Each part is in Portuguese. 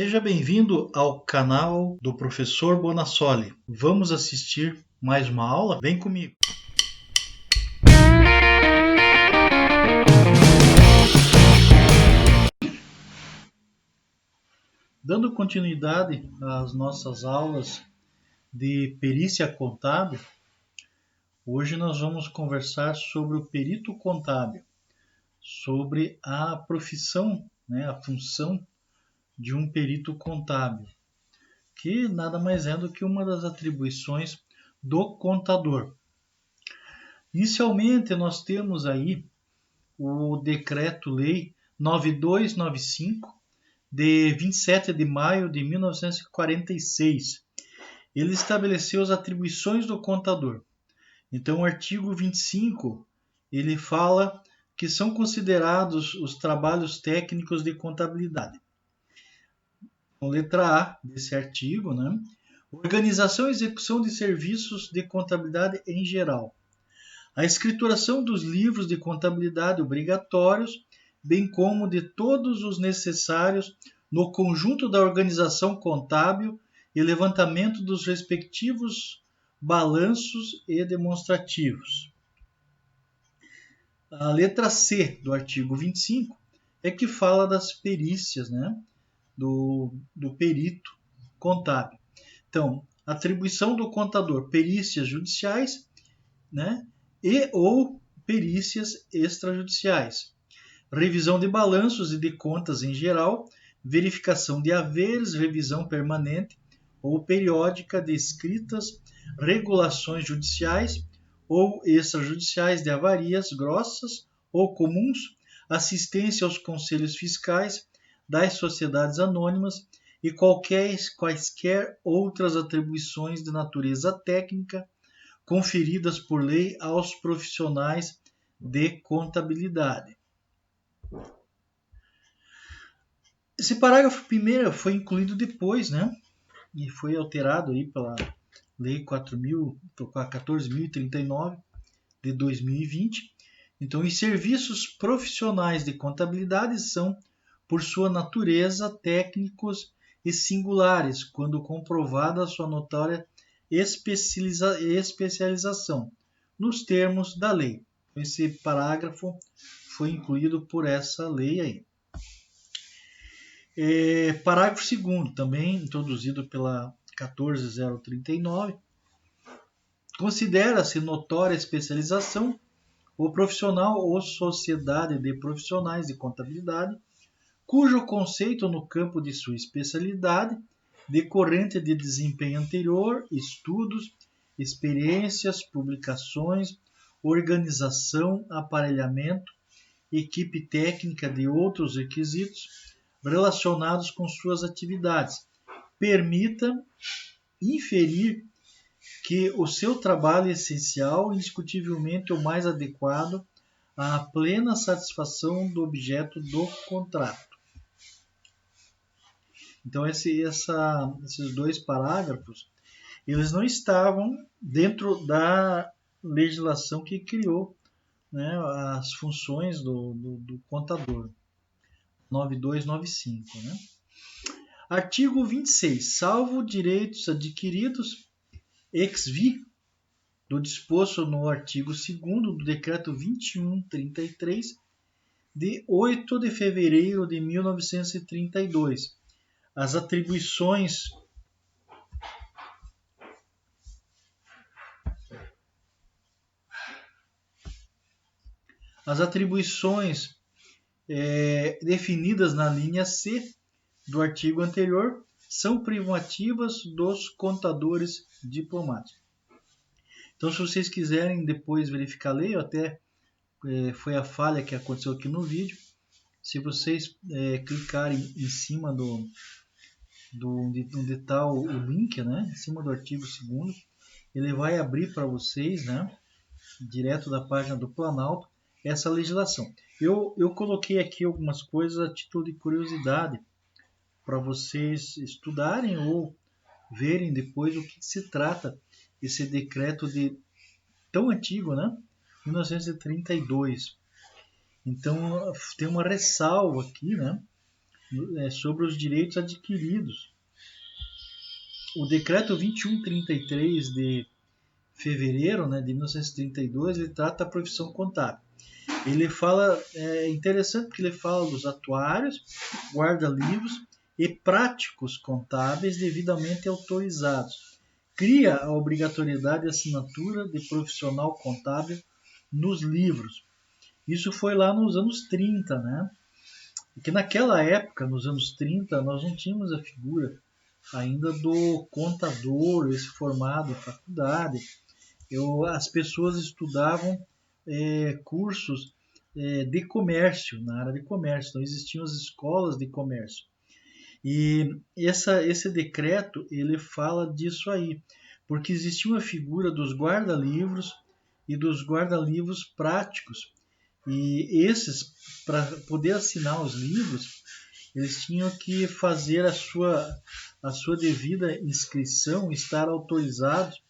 Seja bem-vindo ao canal do Professor Bonassoli. Vamos assistir mais uma aula? Vem comigo! Dando continuidade às nossas aulas de perícia contábil, hoje nós vamos conversar sobre o perito contábil, sobre a profissão, a função de um perito contábil, que nada mais é do que uma das atribuições do contador. Inicialmente, nós temos aí o Decreto-Lei 9295, de 27 de maio de 1946. Ele estabeleceu as atribuições do contador. Então, o artigo 25, ele fala que são considerados os trabalhos técnicos de contabilidade. Então, letra A desse artigo, organização e execução de serviços de contabilidade em geral. A escrituração dos livros de contabilidade obrigatórios, bem como de todos os necessários no conjunto da organização contábil e levantamento dos respectivos balanços e demonstrativos. A letra C do artigo 25 é que fala das perícias, do perito contábil. Então, atribuição do contador, perícias judiciais, e ou perícias extrajudiciais. Revisão de balanços e de contas em geral, verificação de haveres, revisão permanente ou periódica de escritas, regulações judiciais ou extrajudiciais de avarias grossas ou comuns, assistência aos conselhos fiscais das sociedades anônimas e quaisquer outras atribuições de natureza técnica conferidas por lei aos profissionais de contabilidade. Esse parágrafo primeiro foi incluído depois, e foi alterado aí pela Lei 14.039 de 2020. Então, os serviços profissionais de contabilidade são, por sua natureza, técnicos e singulares, quando comprovada a sua notória especialização, nos termos da lei. Esse parágrafo foi incluído por essa lei aí. Parágrafo 2º, também introduzido pela 14.039, considera-se notória especialização o profissional ou sociedade de profissionais de contabilidade, cujo conceito no campo de sua especialidade, decorrente de desempenho anterior, estudos, experiências, publicações, organização, aparelhamento, equipe técnica de outros requisitos relacionados com suas atividades, permita inferir que o seu trabalho é essencial e indiscutivelmente o mais adequado à plena satisfação do objeto do contrato. Então, esses dois parágrafos, eles não estavam dentro da legislação que criou as funções do contador. 9295. Artigo 26. Salvo direitos adquiridos ex vi do disposto no artigo 2º do Decreto 2133, de 8 de fevereiro de 1932. As atribuições definidas na linha C do artigo anterior são privativas dos contadores diplomáticos. Então, se vocês quiserem depois verificar a lei, até foi a falha que aconteceu aqui no vídeo, se vocês clicarem em cima onde está o link, em cima do artigo 2º, ele vai abrir para vocês, direto da página do Planalto, essa legislação. Eu coloquei aqui algumas coisas a título de curiosidade para vocês estudarem ou verem depois o que se trata esse decreto tão antigo, 1932. Então, tem uma ressalva aqui, sobre os direitos adquiridos. O decreto 2133 de fevereiro, né, de 1932, ele trata a profissão contábil. Ele fala, é interessante porque ele fala dos atuários, guarda-livros e práticos contábeis devidamente autorizados. Cria a obrigatoriedade de assinatura de profissional contábil nos livros. Isso foi lá nos anos 30, né? Porque naquela época, nos anos 30, nós não tínhamos a figura ainda do contador, esse formado em faculdade. As pessoas estudavam cursos de comércio, na área de comércio. Então existiam as escolas de comércio. E esse decreto, ele fala disso aí, porque existia uma figura dos guarda-livros e dos guarda-livros práticos. E esses, para poder assinar os livros, eles tinham que fazer a sua devida inscrição, estar autorizados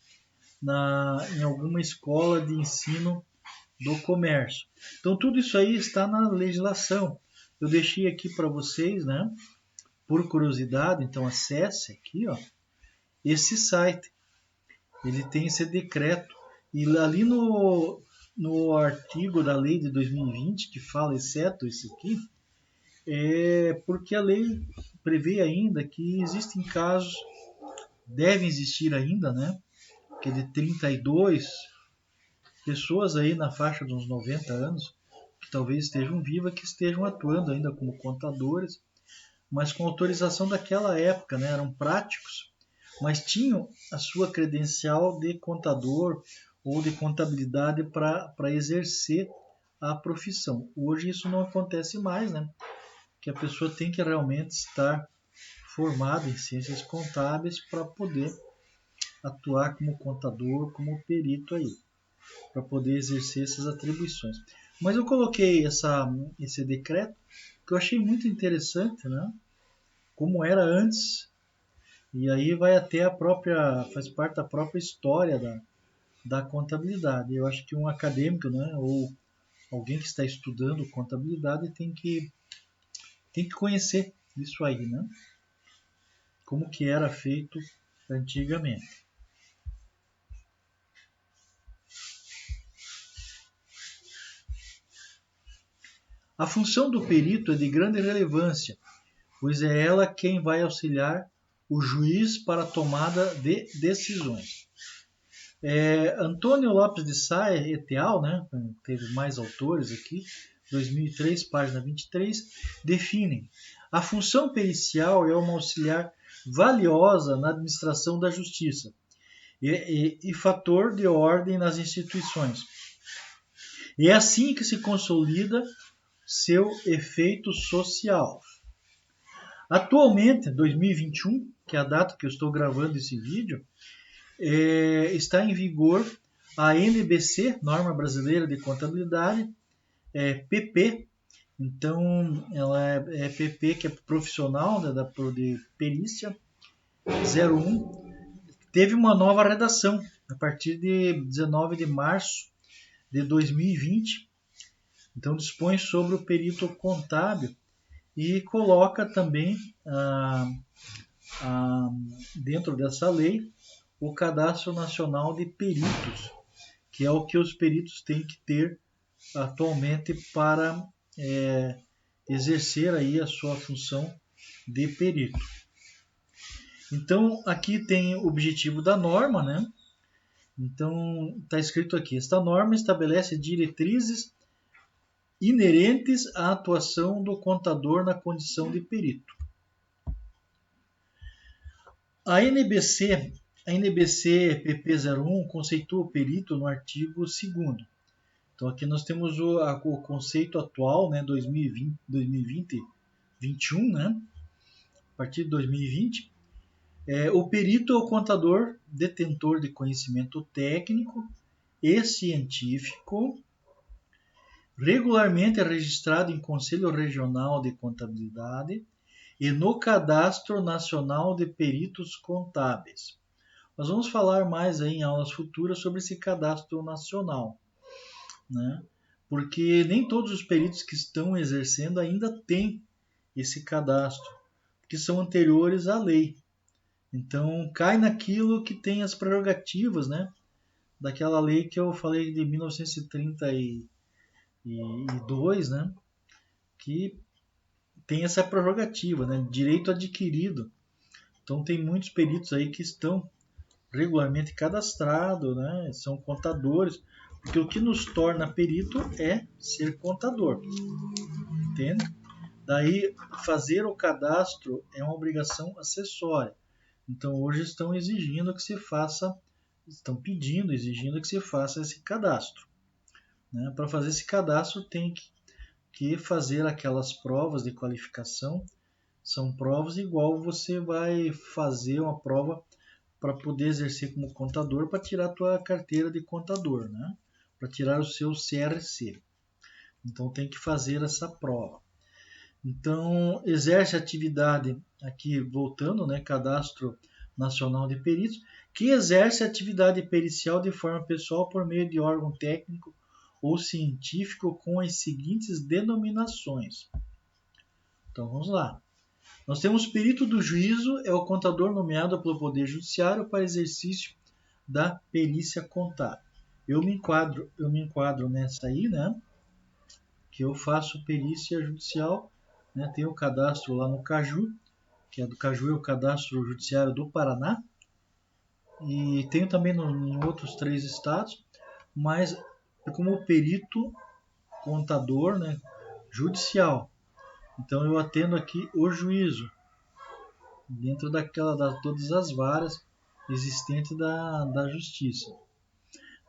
em alguma escola de ensino do comércio. Então tudo isso aí está na legislação. Eu deixei aqui para vocês, né? Por curiosidade, então acesse aqui, ó, esse site. Ele tem esse decreto. E ali no artigo da lei de 2020, que fala, exceto esse aqui, porque a lei prevê ainda que existem casos, devem existir ainda, né? Que é de 32 pessoas aí na faixa de uns 90 anos, que talvez estejam vivas, que estejam atuando ainda como contadores, mas com autorização daquela época, né? Eram práticos, mas tinham a sua credencial de contador ou de contabilidade para exercer a profissão. Hoje isso não acontece mais, né? Que a pessoa tem que realmente estar formada em ciências contábeis para poder atuar como contador, como perito aí, para poder exercer essas atribuições. Mas eu coloquei esse decreto que eu achei muito interessante, né? Como era antes, e aí vai até faz parte da própria história da contabilidade. Eu acho que um acadêmico, né, ou alguém que está estudando contabilidade tem que conhecer isso aí, né? Como que era feito antigamente. A função do perito é de grande relevância, pois é ela quem vai auxiliar o juiz para a tomada de decisões. Antônio Lopes de Sá et al., né, teve mais autores aqui, 2003, página 23, definem: a função pericial é uma auxiliar valiosa na administração da justiça e fator de ordem nas instituições. E é assim que se consolida seu efeito social. Atualmente, 2021, que é a data que eu estou gravando esse vídeo, está em vigor a NBC, Norma Brasileira de Contabilidade, PP. Então, ela é PP, que é profissional, né, de perícia, 01. Teve uma nova redação a partir de 19 de março de 2020. Então, dispõe sobre o perito contábil e coloca também dentro dessa lei o Cadastro Nacional de Peritos, que é o que os peritos têm que ter atualmente para exercer aí a sua função de perito. Então, aqui tem o objetivo da norma, né? Então, está escrito aqui: esta norma estabelece diretrizes inerentes à atuação do contador na condição de perito. A NBC PP01 conceitua o perito no artigo 2º. Então aqui nós temos o conceito atual, né, 2020-21, né, a partir de 2020. O perito é o contador detentor de conhecimento técnico e científico, regularmente registrado em Conselho Regional de Contabilidade e no Cadastro Nacional de Peritos Contábeis. Nós vamos falar mais aí em aulas futuras sobre esse cadastro nacional, né? Porque nem todos os peritos que estão exercendo ainda têm esse cadastro, que são anteriores à lei. Então, cai naquilo que tem as prerrogativas, né, daquela lei que eu falei de 1932, né, que tem essa prerrogativa, né, direito adquirido. Então, tem muitos peritos aí que estão regularmente cadastrados, né, são contadores, porque o que nos torna perito é ser contador, entende? Daí, fazer o cadastro é uma obrigação acessória. Então, hoje estão exigindo que se faça, estão pedindo, exigindo que se faça esse cadastro. Né? Para fazer esse cadastro, tem que fazer aquelas provas de qualificação. São provas igual você vai fazer uma prova para poder exercer como contador, para tirar a tua carteira de contador, né? Para tirar o seu CRC. Então, tem que fazer essa prova. Então, exerce atividade, aqui voltando, né, Cadastro Nacional de Peritos, que exerce atividade pericial de forma pessoal por meio de órgão técnico ou científico com as seguintes denominações. Então, vamos lá. Nós temos perito do juízo, é o contador nomeado pelo Poder Judiciário para exercício da perícia contábil. Eu me enquadro nessa aí, né, que eu faço perícia judicial, né, tem o cadastro lá no Caju, que é do Caju, é o Cadastro Judiciário do Paraná, e tenho também em outros 3 estados, mas como perito contador, né, judicial. Então eu atendo aqui o juízo, dentro todas as varas existentes da justiça.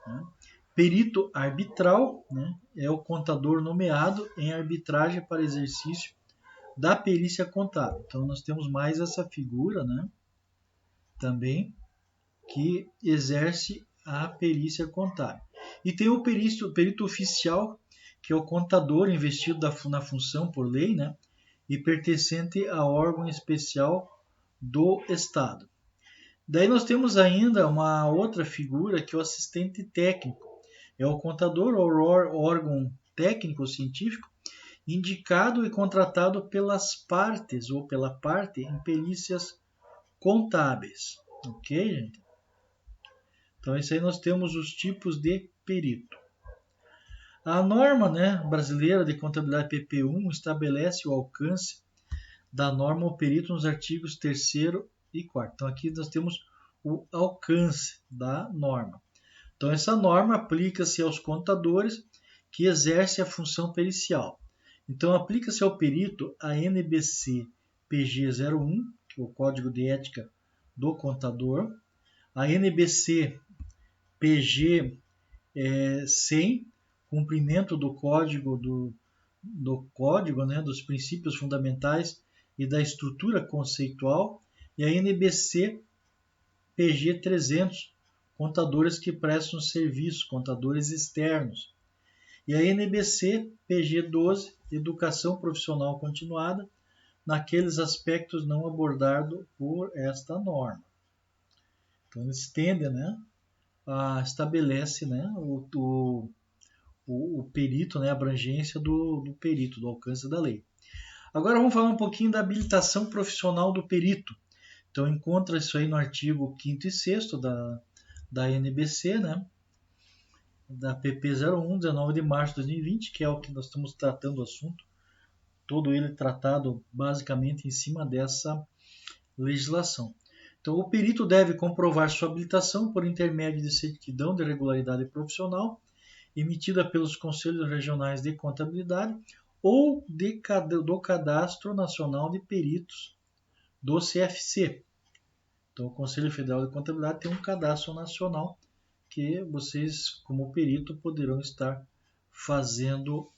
Né? Perito arbitral, né, é o contador nomeado em arbitragem para exercício da perícia contábil. Então nós temos mais essa figura, né, também, que exerce a perícia contábil. E tem o perito oficial, que é o contador investido na função por lei, né, e pertencente a órgão especial do Estado. Daí nós temos ainda uma outra figura, que é o assistente técnico. É o contador ou órgão técnico científico indicado e contratado pelas partes ou pela parte em perícias contábeis. Ok, gente? Então, isso aí nós temos os tipos de perito. A norma, né, brasileira de contabilidade PP1 estabelece o alcance da norma ao perito nos artigos 3º e 4º. Então, aqui nós temos o alcance da norma. Então, essa norma aplica-se aos contadores que exercem a função pericial. Então, aplica-se ao perito a NBC PG 01, que é o Código de Ética do Contador, a NBC PG 100, cumprimento do código, né, dos princípios fundamentais e da estrutura conceitual, e a NBC PG 300, contadores que prestam serviço, contadores externos. E a NBC PG 12, educação profissional continuada, naqueles aspectos não abordados por esta norma. Então, ele estende, né, estabelece, né, o perito, né, a abrangência do perito, do alcance da lei. Agora vamos falar um pouquinho da habilitação profissional do perito. Então, encontra isso aí no artigo 5º e 6º da NBC, né, da PP 01, 19 de março de 2020, que é o que nós estamos tratando o assunto, todo ele tratado basicamente em cima dessa legislação. Então, o perito deve comprovar sua habilitação por intermédio de certidão de regularidade profissional, emitida pelos Conselhos Regionais de Contabilidade ou do Cadastro Nacional de Peritos, do CFC. Então, o Conselho Federal de Contabilidade tem um cadastro nacional que vocês, como perito, poderão estar fazendo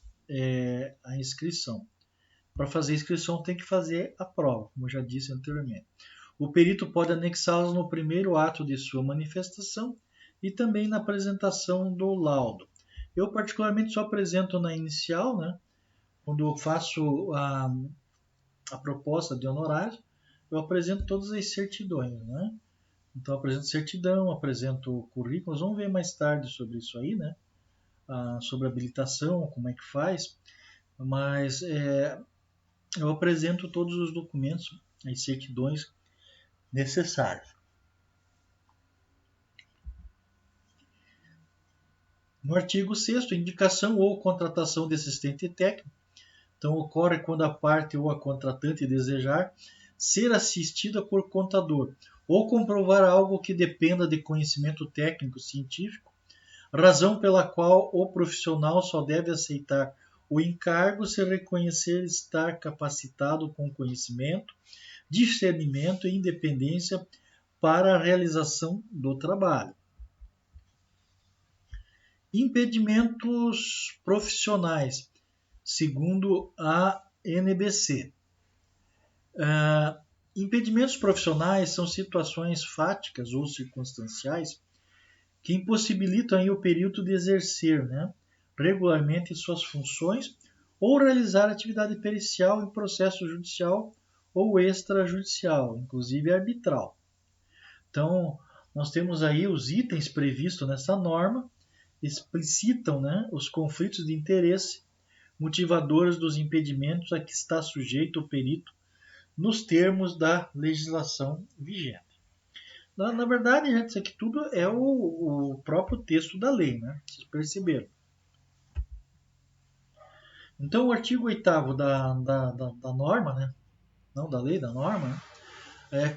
a inscrição. Para fazer a inscrição, tem que fazer a prova, como eu já disse anteriormente. O perito pode anexá-los no primeiro ato de sua manifestação e também na apresentação do laudo. Eu, particularmente, só apresento na inicial, né? Quando eu faço a proposta de honorários, eu apresento todas as certidões, né? Então, eu apresento certidão, apresento currículos. Vamos ver mais tarde sobre isso aí, né? Sobre habilitação, como é que faz. Mas eu apresento todos os documentos, as certidões necessárias. No artigo 6º, indicação ou contratação de assistente técnico. Então, ocorre quando a parte ou a contratante desejar ser assistida por contador ou comprovar algo que dependa de conhecimento técnico científico, razão pela qual o profissional só deve aceitar o encargo se reconhecer estar capacitado com conhecimento, discernimento e independência para a realização do trabalho. Impedimentos profissionais, segundo a NBC. Impedimentos profissionais são situações fáticas ou circunstanciais que impossibilitam o período de exercer, regularmente suas funções ou realizar atividade pericial em processo judicial ou extrajudicial, inclusive arbitral. Então, nós temos aí os itens previstos nessa norma, explicitam os conflitos de interesse, motivadores dos impedimentos a que está sujeito o perito nos termos da legislação vigente. Na verdade, gente, isso aqui tudo é o próprio texto da lei, Vocês perceberam. Então, o artigo 8º da norma, não da lei, da norma,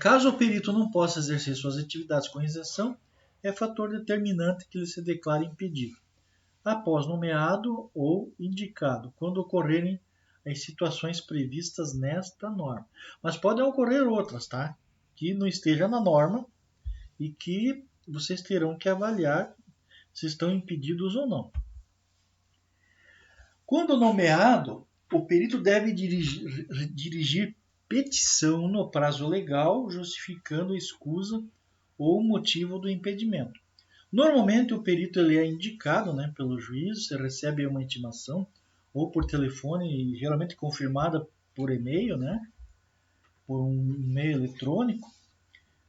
caso o perito não possa exercer suas atividades com isenção, é fator determinante que ele se declare impedido, após nomeado ou indicado, quando ocorrerem as situações previstas nesta norma. Mas podem ocorrer outras, que não esteja na norma e que vocês terão que avaliar se estão impedidos ou não. Quando nomeado, o perito deve dirigir petição no prazo legal, justificando a escusa ou motivo do impedimento. Normalmente, o perito ele é indicado pelo juiz, recebe uma intimação, ou por telefone, geralmente confirmada por e-mail, por um e-mail eletrônico,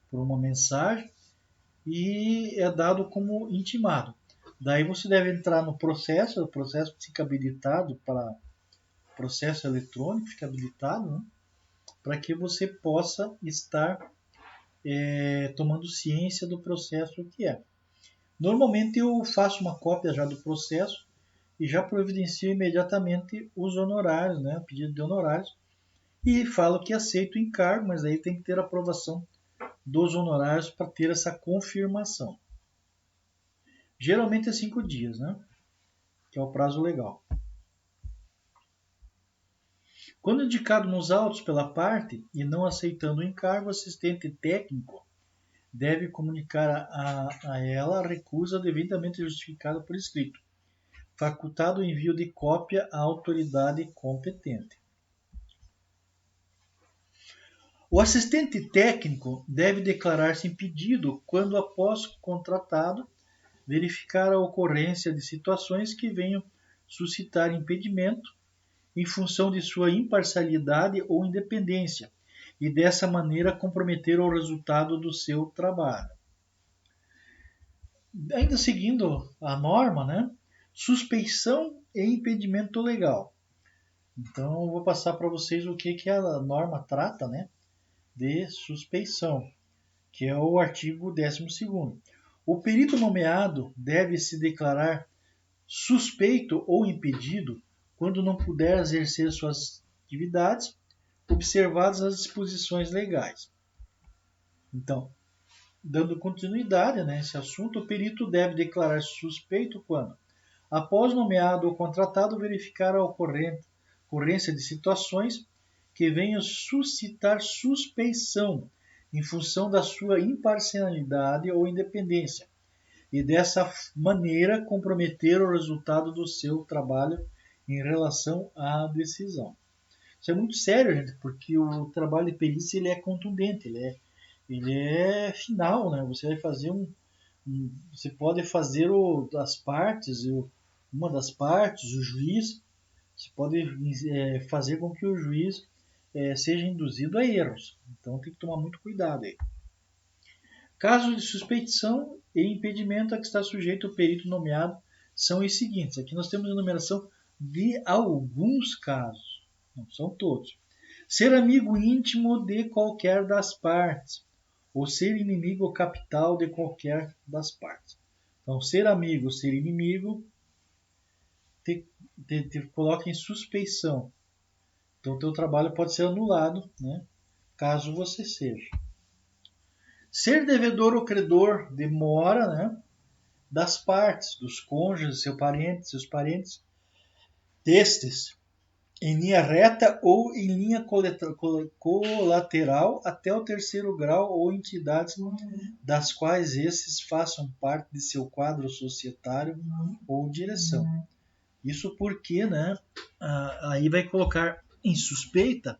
por uma mensagem, e é dado como intimado. Daí você deve entrar no processo, o processo fica habilitado para processo eletrônico, fica habilitado, para que você possa estar tomando ciência do processo que é. Normalmente eu faço uma cópia já do processo e já providencio imediatamente os honorários, o pedido de honorários, e falo que aceito o encargo, mas aí tem que ter a aprovação dos honorários para ter essa confirmação. Geralmente é 5 dias, que é o prazo legal. Quando indicado nos autos pela parte e não aceitando o encargo, o assistente técnico deve comunicar a ela a recusa devidamente justificada por escrito, facultado o envio de cópia à autoridade competente. O assistente técnico deve declarar-se impedido quando, após contratado, verificar a ocorrência de situações que venham suscitar impedimento em função de sua imparcialidade ou independência e dessa maneira comprometer o resultado do seu trabalho. Ainda seguindo a norma, suspeição e impedimento legal. Então, eu vou passar para vocês o que a norma trata, de suspeição, que é o artigo 12º. O perito nomeado deve se declarar suspeito ou impedido quando não puder exercer suas atividades, observadas as disposições legais. Então, dando continuidade nesse assunto, o perito deve declarar suspeito quando, após nomeado ou contratado, verificar a ocorrência de situações que venham suscitar suspeição em função da sua imparcialidade ou independência, e dessa maneira comprometer o resultado do seu trabalho em relação à decisão. Isso é muito sério, gente, porque o trabalho de perícia ele é contundente, ele é final, Você vai fazer você pode fazer das partes, uma das partes, o juiz, você pode fazer com que o juiz seja induzido a erros. Então tem que tomar muito cuidado aí. Casos de suspeição e impedimento a que está sujeito o perito nomeado são os seguintes. Aqui nós temos a enumeração de alguns casos, não são todos. Ser amigo íntimo de qualquer das partes, ou ser inimigo capital de qualquer das partes. Então, ser amigo, ser inimigo, te coloca em suspeição. Então, o teu trabalho pode ser anulado, né, caso você seja. Ser devedor ou credor demora, né, das partes, dos cônjuges, seus parentes, destes, em linha reta ou em linha colateral até o terceiro grau ou entidades das quais esses façam parte de seu quadro societário ou direção. Isso porque, né, aí vai colocar em suspeita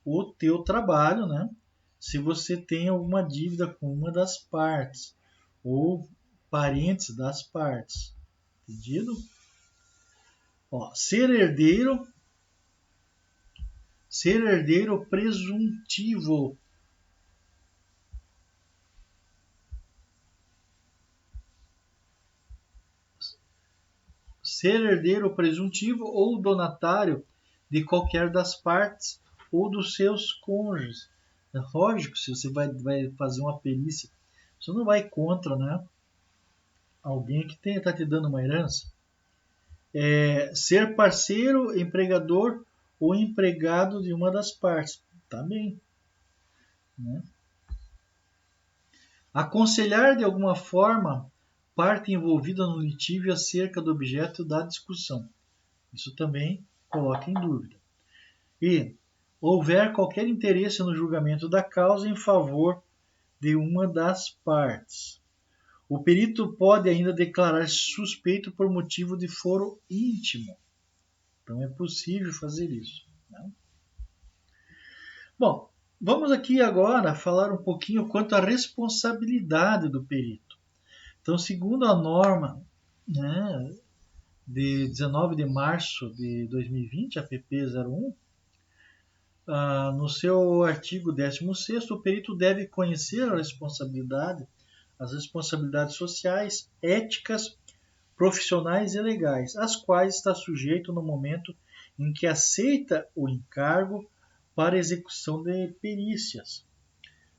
o teu trabalho, né, se você tem alguma dívida com uma das partes ou parentes das partes. Entendido? Ó, ser herdeiro presuntivo. Ser herdeiro presuntivo ou donatário de qualquer das partes ou dos seus cônjuges. É lógico, se você vai fazer uma perícia, você não vai contra, né, alguém que está te dando uma herança. Ser parceiro, empregador ou empregado de uma das partes. Também. Né? Aconselhar de alguma forma parte envolvida no litígio acerca do objeto da discussão. Isso também coloca em dúvida. E houver qualquer interesse no julgamento da causa em favor de uma das partes. O perito pode ainda declarar suspeito por motivo de foro íntimo. Então é possível fazer isso. Né? Bom, vamos aqui agora falar um pouquinho quanto à responsabilidade do perito. Então, segundo a norma, né, de 19 de março de 2020, a PP 01, no seu artigo 16º, o perito deve conhecer as responsabilidades sociais, éticas, profissionais e legais, às quais está sujeito no momento em que aceita o encargo para execução de perícias,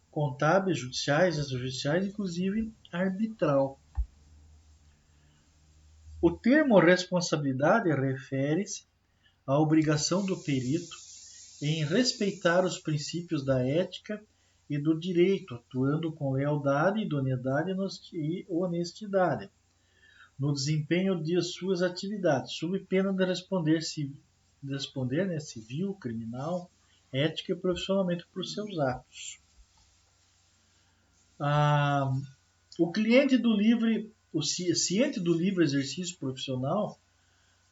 contábeis, judiciais, extrajudiciais, inclusive arbitral. O termo responsabilidade refere-se à obrigação do perito em respeitar os princípios da ética e do direito, atuando com lealdade, idoneidade e honestidade no desempenho de suas atividades, sob pena de responder civil, criminal, ética e profissionalmente por seus atos. O ciente do livre exercício profissional,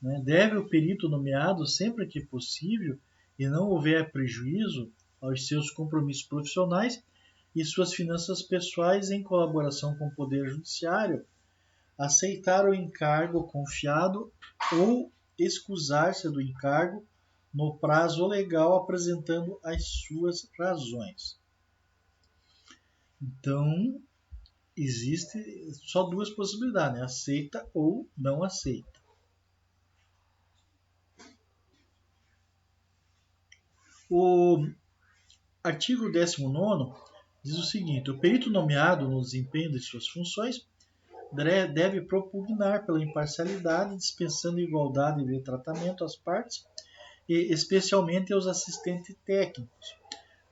né, deve o perito nomeado sempre que possível e não houver prejuízo aos seus compromissos profissionais e suas finanças pessoais em colaboração com o Poder Judiciário, aceitar o encargo confiado ou excusar-se do encargo no prazo legal apresentando as suas razões. Então, existe só duas possibilidades, né? Aceita ou não aceita. O artigo 19º diz o seguinte: o perito nomeado no desempenho de suas funções deve propugnar pela imparcialidade, dispensando igualdade de tratamento às partes, e especialmente aos assistentes técnicos.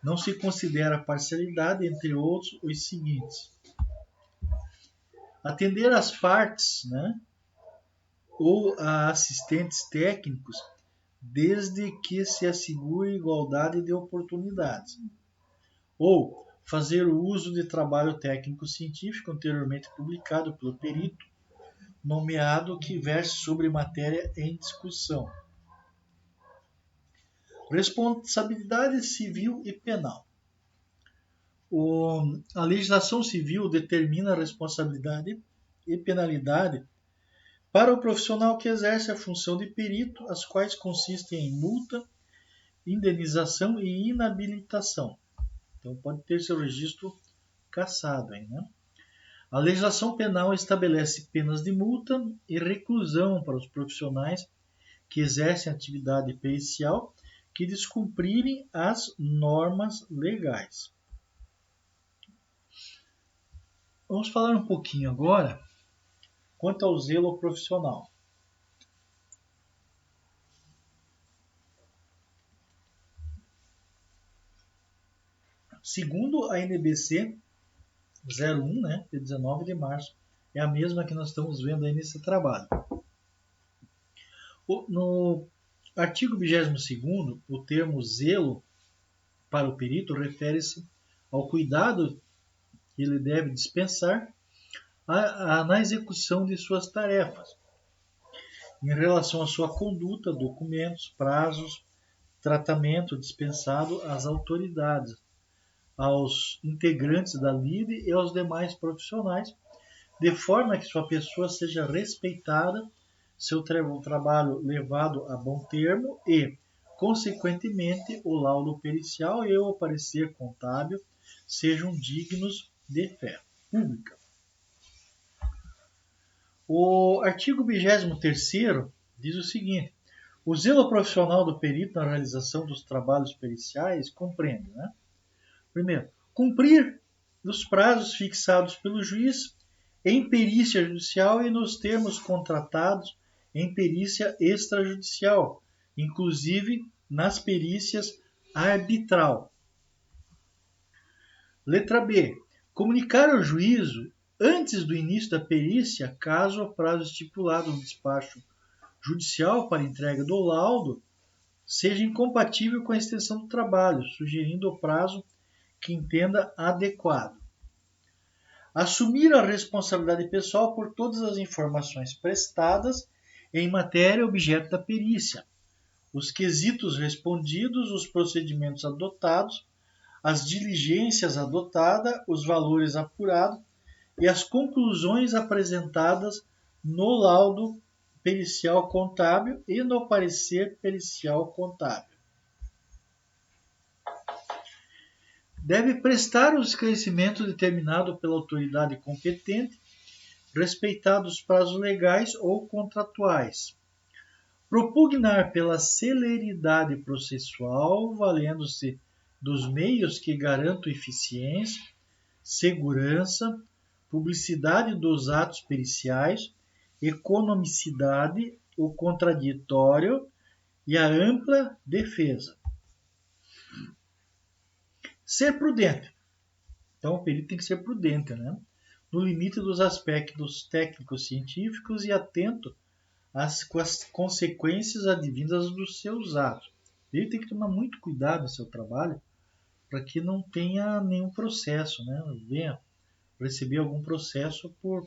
Não se considera parcialidade, entre outros, os seguintes: atender às partes, né, ou a assistentes técnicos, desde que se assegure igualdade de oportunidades, ou fazer o uso de trabalho técnico-científico anteriormente publicado pelo perito nomeado que verse sobre matéria em discussão. Responsabilidade civil e penal. A legislação civil determina a responsabilidade e penalidade para o profissional que exerce a função de perito, as quais consistem em multa, indenização e inabilitação. Então pode ter seu registro cassado aí, né? A legislação penal estabelece penas de multa e reclusão para os profissionais que exercem atividade pericial que descumprirem as normas legais. Vamos falar um pouquinho agora quanto ao zelo profissional. Segundo a NBC 01, né, de 19 de março, é a mesma que nós estamos vendo aí nesse trabalho. No artigo 22º, o termo zelo para o perito refere-se ao cuidado que ele deve dispensar na execução de suas tarefas, em relação à sua conduta, documentos, prazos, tratamento dispensado às autoridades, aos integrantes da lide e aos demais profissionais, de forma que sua pessoa seja respeitada, seu trabalho levado a bom termo e, consequentemente, o laudo pericial e o parecer contábil sejam dignos de fé pública. O artigo 23º diz o seguinte: o zelo profissional do perito na realização dos trabalhos periciais compreende, né? Primeiro, cumprir os prazos fixados pelo juiz em perícia judicial e nos termos contratados em perícia extrajudicial, inclusive nas perícias arbitral. Letra B. Comunicar ao juízo antes do início da perícia, caso o prazo estipulado no despacho judicial para entrega do laudo seja incompatível com a extensão do trabalho, sugerindo o prazo que entenda adequado. Assumir a responsabilidade pessoal por todas as informações prestadas em matéria objeto da perícia, os quesitos respondidos, os procedimentos adotados, as diligências adotadas, os valores apurados e as conclusões apresentadas no laudo pericial contábil e no parecer pericial contábil. Deve prestar o esclarecimento determinado pela autoridade competente, respeitados os prazos legais ou contratuais. Propugnar pela celeridade processual, valendo-se dos meios que garantam eficiência, segurança, publicidade dos atos periciais, economicidade, o contraditório e a ampla defesa. Ser prudente. Então, o perito tem que ser prudente, né? No limite dos aspectos técnicos científicos e atento às consequências advindas dos seus atos. Ele tem que tomar muito cuidado no seu trabalho para que não tenha nenhum processo, né? Venha receber algum processo por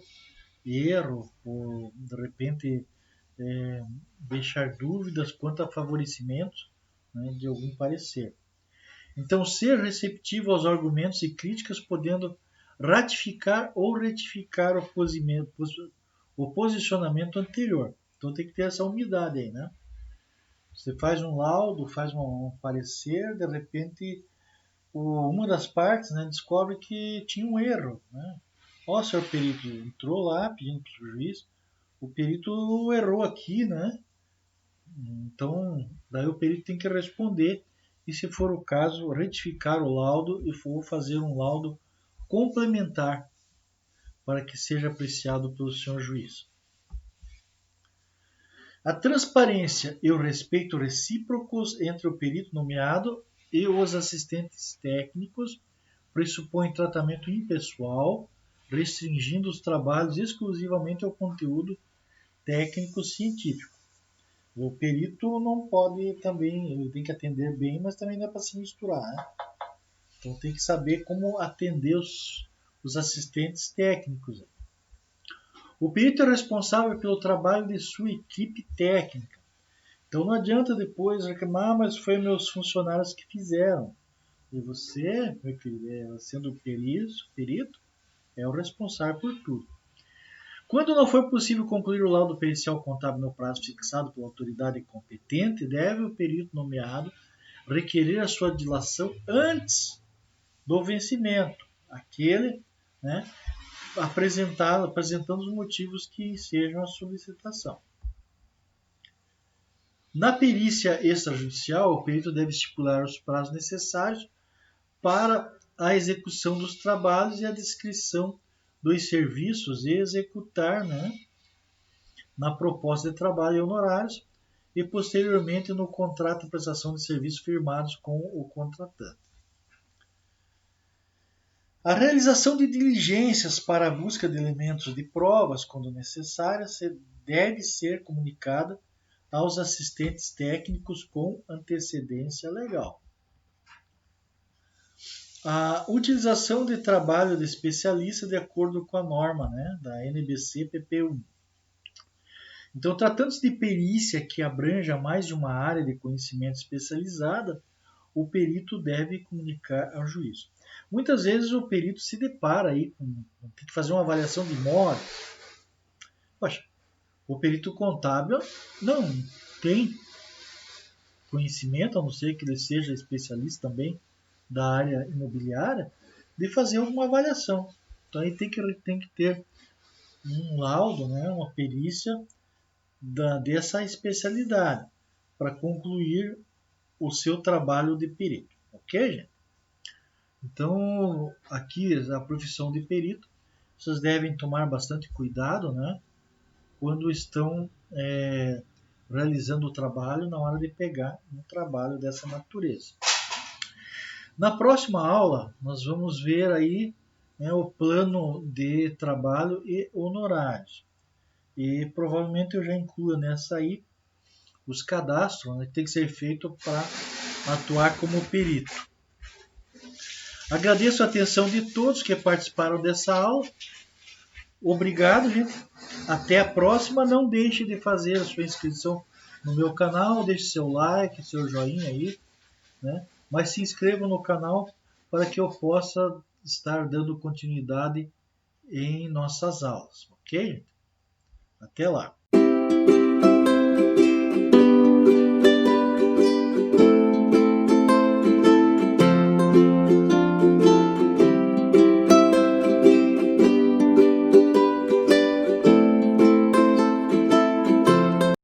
erro, por, de repente, deixar dúvidas quanto a favorecimentos, né, de algum parecer. Então, ser receptivo aos argumentos e críticas, podendo ratificar ou retificar o posicionamento anterior. Então, tem que ter essa humildade aí, né? Você faz um laudo, faz um parecer, de repente, uma das partes, né, descobre que tinha um erro, né? Ó, senhor perito, entrou lá pedindo para o juiz, o perito errou aqui, né? Então, daí o perito tem que responder e, se for o caso, retificar o laudo e for fazer um laudo complementar para que seja apreciado pelo senhor juiz. A transparência e o respeito recíprocos entre o perito nomeado e os assistentes técnicos pressupõem tratamento impessoal, restringindo os trabalhos exclusivamente ao conteúdo técnico-científico. O perito não pode também, ele tem que atender bem, mas também não é para se misturar, né? Então tem que saber como atender os assistentes técnicos. O perito é responsável pelo trabalho de sua equipe técnica. Então não adianta depois reclamar, mas foi meus funcionários que fizeram. E você, meu filho, sendo perito, é o responsável por tudo. Quando não for possível concluir o laudo pericial contábil no prazo fixado pela autoridade competente, deve o perito nomeado requerer a sua dilação antes do vencimento, aquele, né, apresentando os motivos que sejam a solicitação. Na perícia extrajudicial, o perito deve estipular os prazos necessários para a execução dos trabalhos e a descrição dos serviços e executar, né, na proposta de trabalho e honorários e posteriormente no contrato de prestação de serviços firmados com o contratante. A realização de diligências para a busca de elementos de provas, quando necessária, deve ser comunicada aos assistentes técnicos com antecedência legal. A utilização de trabalho de especialista de acordo com a norma, né, da NBC PP1. Então, tratando-se de perícia que abranja mais de uma área de conhecimento especializada, o perito deve comunicar ao juiz. Muitas vezes o perito se depara aí tem que fazer uma avaliação de imóveis. Poxa, o perito contábil não tem conhecimento, a não ser que ele seja especialista também da área imobiliária, de fazer alguma avaliação. Então ele tem que ter um laudo, né, uma perícia dessa especialidade para concluir o seu trabalho de perito. Ok, gente? Então, aqui a profissão de perito, vocês devem tomar bastante cuidado, né, quando estão realizando o trabalho, na hora de pegar um trabalho dessa natureza. Na próxima aula, nós vamos ver aí, né, o plano de trabalho e honorários. E provavelmente eu já incluo nessa aí os cadastros, né, que tem que ser feito para atuar como perito. Agradeço a atenção de todos que participaram dessa aula. Obrigado, gente. Até a próxima. Não deixe de fazer a sua inscrição no meu canal. Deixe seu like, seu joinha aí, né? Mas se inscreva no canal para que eu possa estar dando continuidade em nossas aulas. Ok? Até lá.